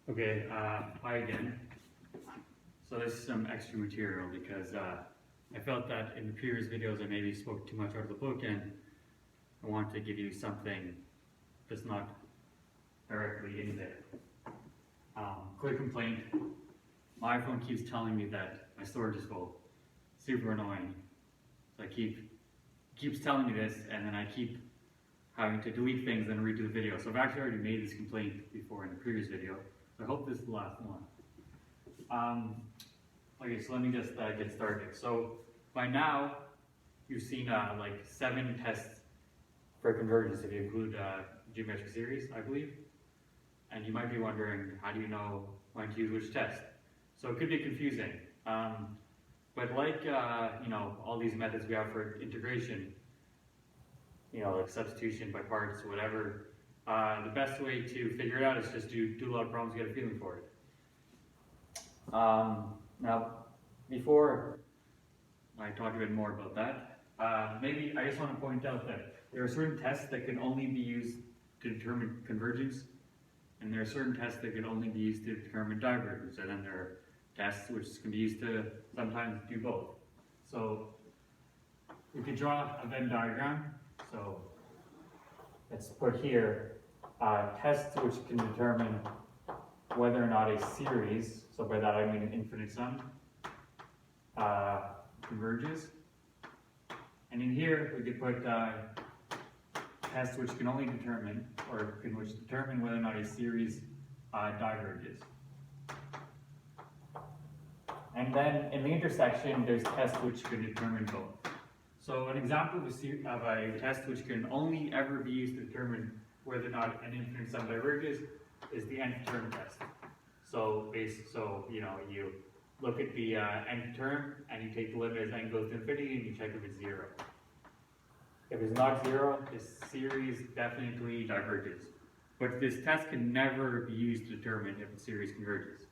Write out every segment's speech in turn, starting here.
Okay, hi again. So this is some extra material because I felt that in the previous videos I maybe spoke too much out of the book, and I want to give you something that's not directly in there. Quick complaint, my iPhone keeps telling me that my storage is full. Super annoying. So keeps telling me this, and then I keep having to delete things and redo the video. So I've actually already made this complaint before in the previous video. So I hope this is the last one. Okay, so let me just get started. So by now, you've seen like 7 tests for convergence if you include geometric series, I believe. And you might be wondering, how do you know when to use which test? So it could be confusing. But like all these methods we have for integration, like substitution by parts, whatever, the best way to figure it out is just do a lot of problems, get a feeling for it. Now, before I talk a bit more about that, maybe I just want to point out that there are certain tests that can only be used to determine convergence, and there are certain tests that can only be used to determine divergence, and then there are tests which can be used to sometimes do both. So we could draw a Venn diagram. So let's put here tests which can determine whether or not a series, so by that I mean an infinite sum, converges. And in here we could put tests which can only determine, which determine whether or not a series diverges. And then in the intersection, there's tests which can determine both. So an example of a test which can only ever be used to determine whether or not an infinite sum diverges is the nth term test. So you look at the nth term and you take the limit as n goes to infinity and you check if it's 0. If it's not 0, this series definitely diverges. But this test can never be used to determine if a series converges.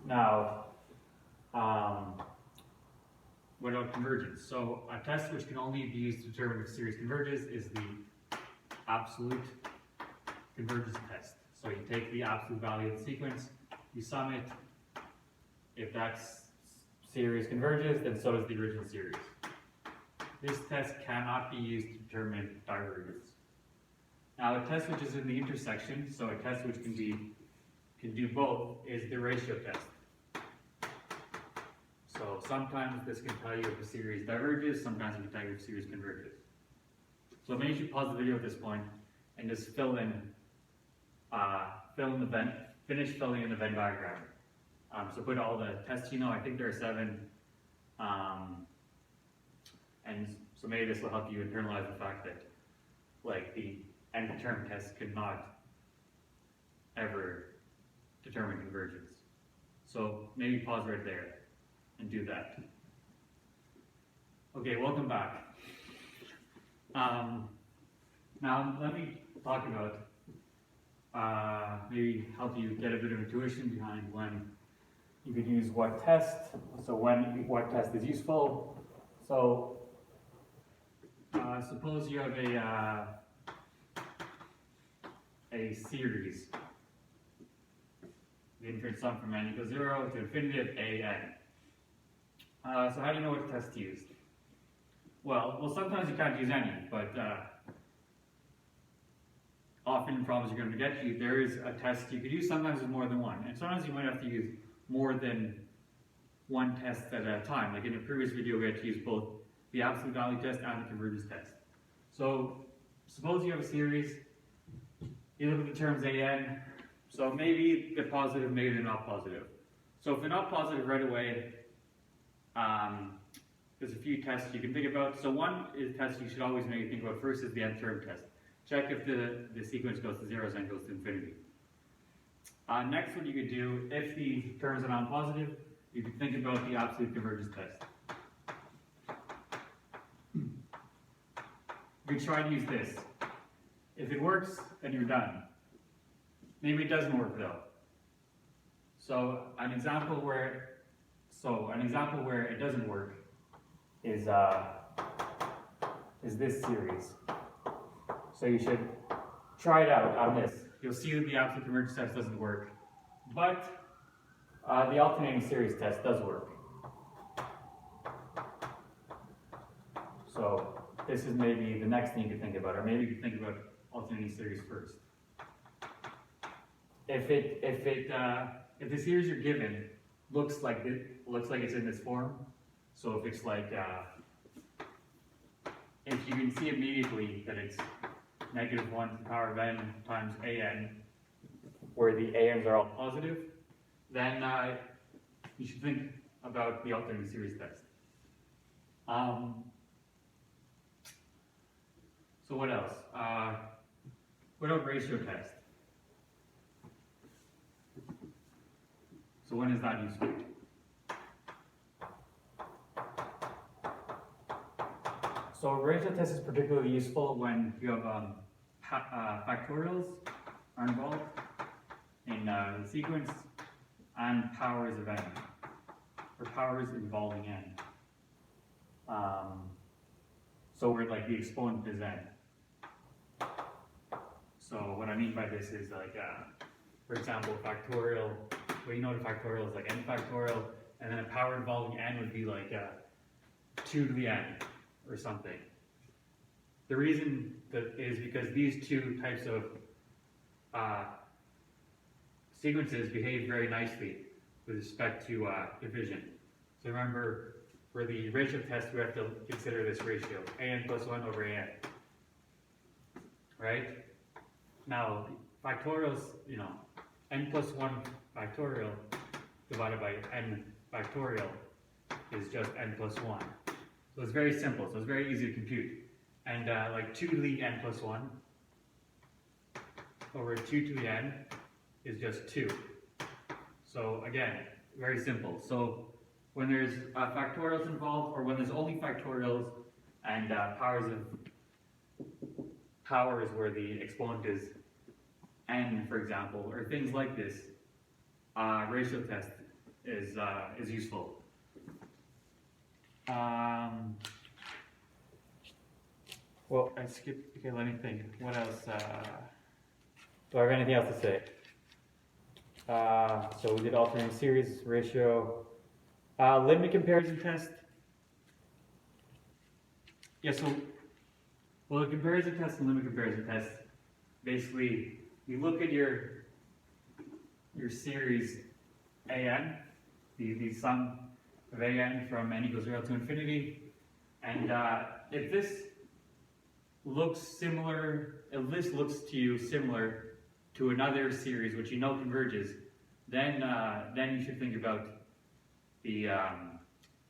Now, what about convergence? So a test which can only be used to determine if a series converges is the absolute convergence test. So you take the absolute value of the sequence, you sum it. If that series converges, then so does the original series. This test cannot be used to determine divergence. Now a test which is in the intersection, so a test which can do both, is the ratio test. So sometimes this can tell you if a series diverges, sometimes it can tell you if a series converges. So maybe you should pause the video at this point and just finish filling in the Venn diagram. So put all the tests I think there are 7, and so maybe this will help you internalize the fact that the nth term test could not ever determine convergence. So maybe pause right there and do that. Okay, welcome back. Now let me talk about maybe help you get a bit of intuition behind when you could use what test. So what test is useful. So suppose you have a series, the infinite sum from n equals 0 to infinity of an. So how do you know what test to use? Well, sometimes you can't use any, but often in problems you're going to get to, there is a test you could use. Sometimes there's more than one, and sometimes you might have to use more than one test at a time. Like in the previous video, we had to use both the absolute value test and the convergence test. So suppose you have a series, you look at the terms an, so maybe they're positive, maybe they're not positive. So if they're not positive right away, there's a few tests you can think about. So one is test you should always maybe think about first is the nth term test. Check if the sequence goes to 0 and goes to infinity. Next, what you could do, if the terms are non-positive, you could think about the absolute convergence test. You could try to use this. If it works, then you're done. Maybe it doesn't work though. So an example where it doesn't work is this series. So you should try it out on this. You'll see that the absolute convergence test doesn't work, but the alternating series test does work. So this is maybe the next thing you could think about, or maybe you could think about alternating series first. If the series you're given looks like it's in this form, so if it's like if you can see immediately that it's -1 to the power of n times an, where the an's are all positive, then you should think about the alternating series test. So what else? What about ratio test? So when is that useful? So a ratio test is particularly useful when you have factorials are involved in the sequence and powers of n, or powers involving n. So where like the exponent is n. So what I mean by this is like, for example, factorial. Well, you know what a factorial is, like n factorial, and then a power involving n would be like 2 to the n or something. The reason that is because these two types of sequences behave very nicely with respect to division. So remember, for the ratio test, we have to consider this ratio, an plus 1 over an. Right? Now, factorials, you know, n plus 1 factorial divided by n factorial is just n plus 1. So it's very simple, so it's very easy to compute. And like 2 to the n plus 1 over 2 to the n is just 2. So again, very simple. So when there's factorials involved, or when there's only factorials and powers where the exponent is n, for example, or things like this, ratio test is useful. Well, I skipped, okay, let me think. What else? Do I have anything else to say? So we did alternating series, ratio, limit comparison test. Yeah, so, well, the comparison test and limit comparison test, basically, you look at your series an, the sum of an from n equals 0 to infinity, and if this looks similar, if this looks to you similar to another series which you know converges, then you should think about the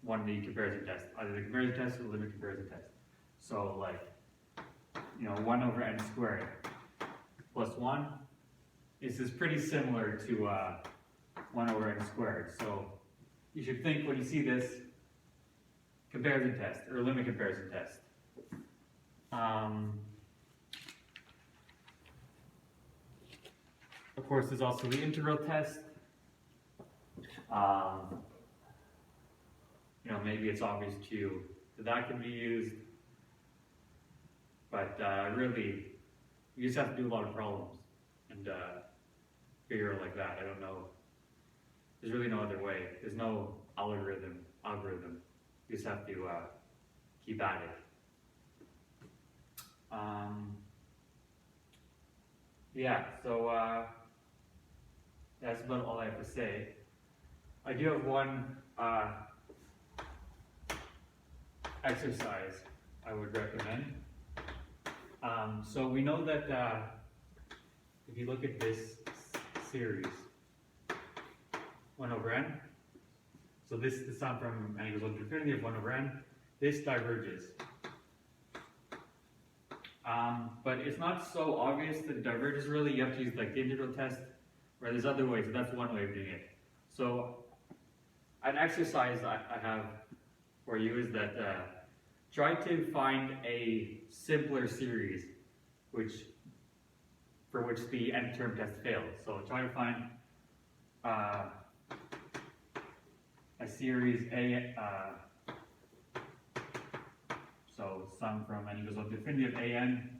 one of the comparison tests, either the comparison test or the limit comparison test. So like, you know, 1 over n squared plus 1. This is pretty similar to 1 over n squared. So you should think when you see this comparison test or limit comparison test. Of course, there's also the integral test. You know, maybe it's obvious to you that can be used, but really, you just have to do a lot of problems and figure it like that. I don't know. There's really no other way. There's no algorithm. You just have to keep at it. Yeah, so that's about all I have to say. I do have one exercise I would recommend. So we know that if you look at this series, 1 over n, so this is the sum from n equals 1 to infinity of 1 over n, this diverges. But it's not so obvious that it diverges really. You have to use like the integral test, or there's other ways, so that's one way of doing it. So an exercise I have for you is that try to find a simpler series for which the n term test fails. So try to find a series A, so sum from n equals 1 to infinity of an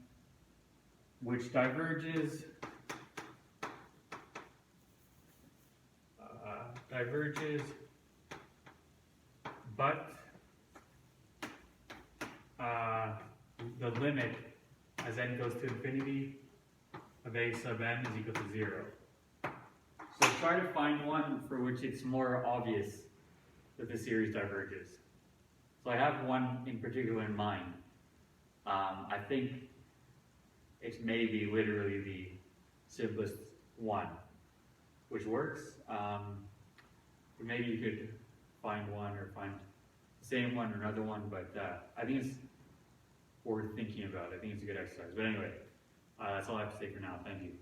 which diverges but the limit as n goes to infinity of a sub n is equal to 0. So try to find one for which it's more obvious that the series diverges. So I have one in particular in mind. I think it may be literally the simplest one, which works. But maybe you could find one or find the same one or another one, but I think it's worth thinking about. I think it's a good exercise. But anyway, that's all I have to say for now. Thank you.